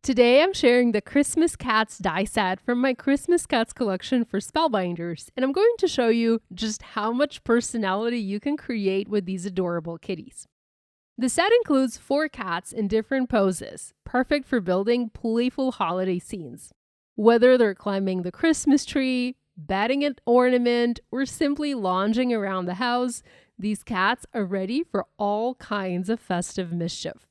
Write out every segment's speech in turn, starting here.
Today I'm sharing the Christmas Cats die set from my Christmas Cats collection for Spellbinders, and I'm going to show you just how much personality you can create with these adorable kitties. The set includes 4 cats in different poses, perfect for building playful holiday scenes. Whether they're climbing the Christmas tree, batting an ornament, or simply lounging around the house, these cats are ready for all kinds of festive mischief.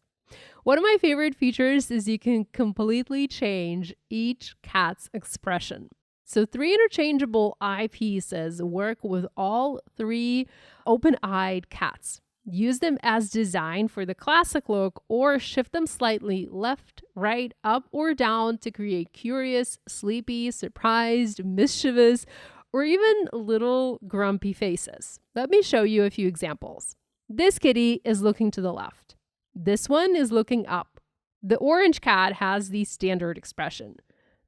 One of my favorite features is you can completely change each cat's expression. So 3 interchangeable eye pieces work with all 3 open-eyed cats. Use them as designed for the classic look or shift them slightly left, right, up, or down to create curious, sleepy, surprised, mischievous, or even little grumpy faces. Let me show you a few examples. This kitty is looking to the left. This one is looking up. The orange cat has the standard expression.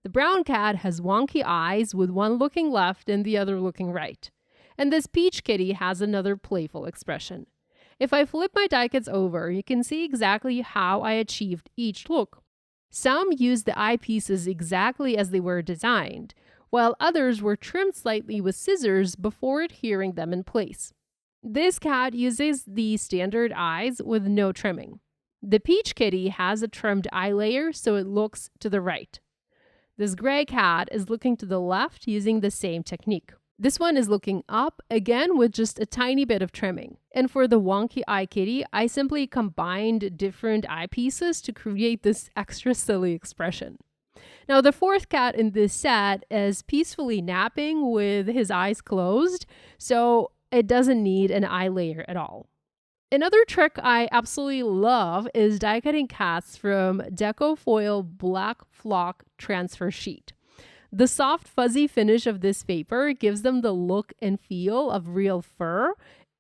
The brown cat has wonky eyes with one looking left and the other looking right. And this peach kitty has another playful expression. If I flip my die cuts over, you can see exactly how I achieved each look. Some used the eyepieces exactly as they were designed, while others were trimmed slightly with scissors before adhering them in place. This cat uses the standard eyes with no trimming. The peach kitty has a trimmed eye layer so it looks to the right. This gray cat is looking to the left using the same technique. This one is looking up, again with just a tiny bit of trimming. And for the wonky eye kitty, I simply combined different eyepieces to create this extra silly expression. Now, the 4th cat in this set is peacefully napping with his eyes closed, so it doesn't need an eye layer at all. Another trick I absolutely love is die cutting cats from Deco Foil Black Flock Transfer Sheet. The soft, fuzzy finish of this paper gives them the look and feel of real fur,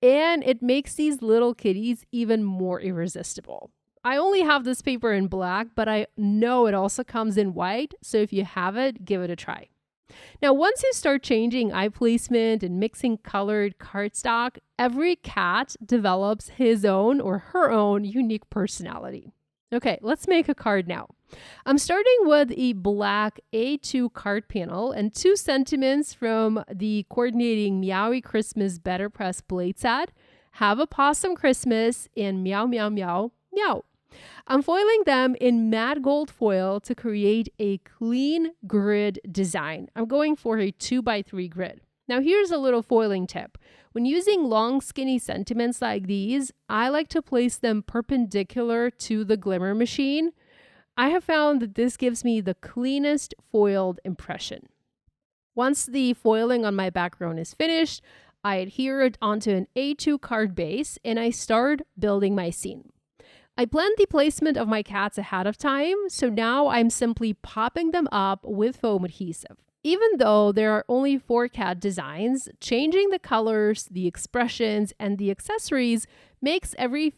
and it makes these little kitties even more irresistible. I only have this paper in black, but I know it also comes in white, so if you have it, give it a try. Now, once you start changing eye placement and mixing colored cardstock, every cat develops his own or her own unique personality. Okay, let's make a card now. I'm starting with a black A2 card panel and 2 sentiments from the coordinating Meowie Christmas Better Press blade set. Have a possum Christmas and meow, meow, meow, meow. I'm foiling them in matte gold foil to create a clean grid design. I'm going for a 2x3 grid. Now here's a little foiling tip. When using long skinny sentiments like these, I like to place them perpendicular to the glimmer machine. I have found that this gives me the cleanest foiled impression. Once the foiling on my background is finished, I adhere it onto an A2 card base and I start building my scene. I planned the placement of my cats ahead of time, so now I'm simply popping them up with foam adhesive. Even though there are only 4 cat designs, changing the colors, the expressions, and the accessories makes every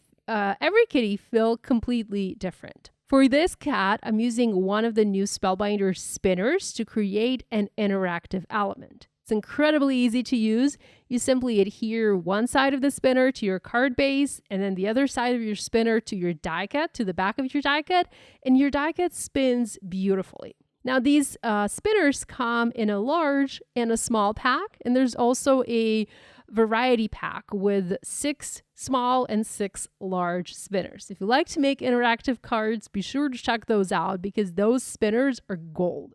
kitty feel completely different. For this cat, I'm using one of the new Spellbinders Spinners to create an interactive element. It's incredibly easy to use. You simply adhere one side of the spinner to your card base and then the other side of your spinner to your die cut, to the back of your die cut, and your die cut spins beautifully. Now, these spinners come in a large and a small pack, and there's also a variety pack with 6 small and 6 large spinners. If you like to make interactive cards, be sure to check those out because those spinners are gold.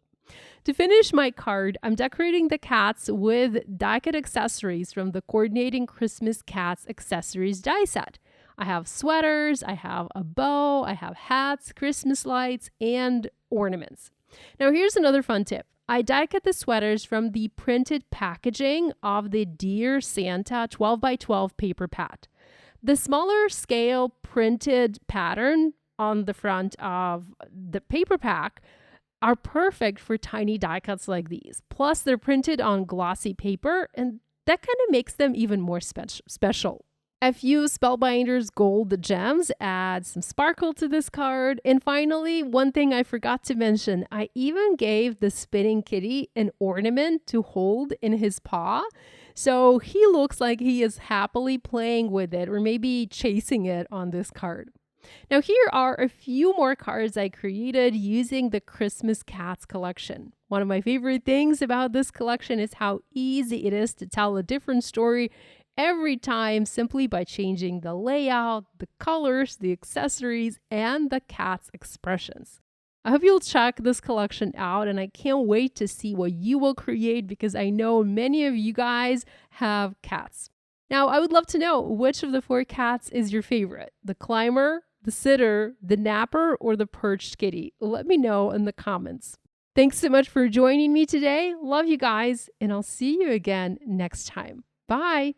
To finish my card, I'm decorating the cats with die-cut accessories from the Coordinating Christmas Cats Accessories die set. I have sweaters, I have a bow, I have hats, Christmas lights, and ornaments. Now here's another fun tip. I die-cut the sweaters from the printed packaging of the Dear Santa 12x12 paper pad. The smaller scale printed pattern on the front of the paper pack are perfect for tiny die cuts like these. Plus, they're printed on glossy paper, and that kind of makes them even more special. A few Spellbinders gold gems add some sparkle to this card. And finally, one thing I forgot to mention, I even gave the spinning kitty an ornament to hold in his paw. So he looks like he is happily playing with it or maybe chasing it on this card. Now, here are a few more cards I created using the Christmas Cats collection. One of my favorite things about this collection is how easy it is to tell a different story every time simply by changing the layout, the colors, the accessories, and the cat's expressions. I hope you'll check this collection out, and I can't wait to see what you will create because I know many of you guys have cats. Now, I would love to know which of the 4 cats is your favorite: the climber, the sitter, the napper, or the perched kitty? Let me know in the comments. Thanks so much for joining me today. Love you guys, and I'll see you again next time. Bye.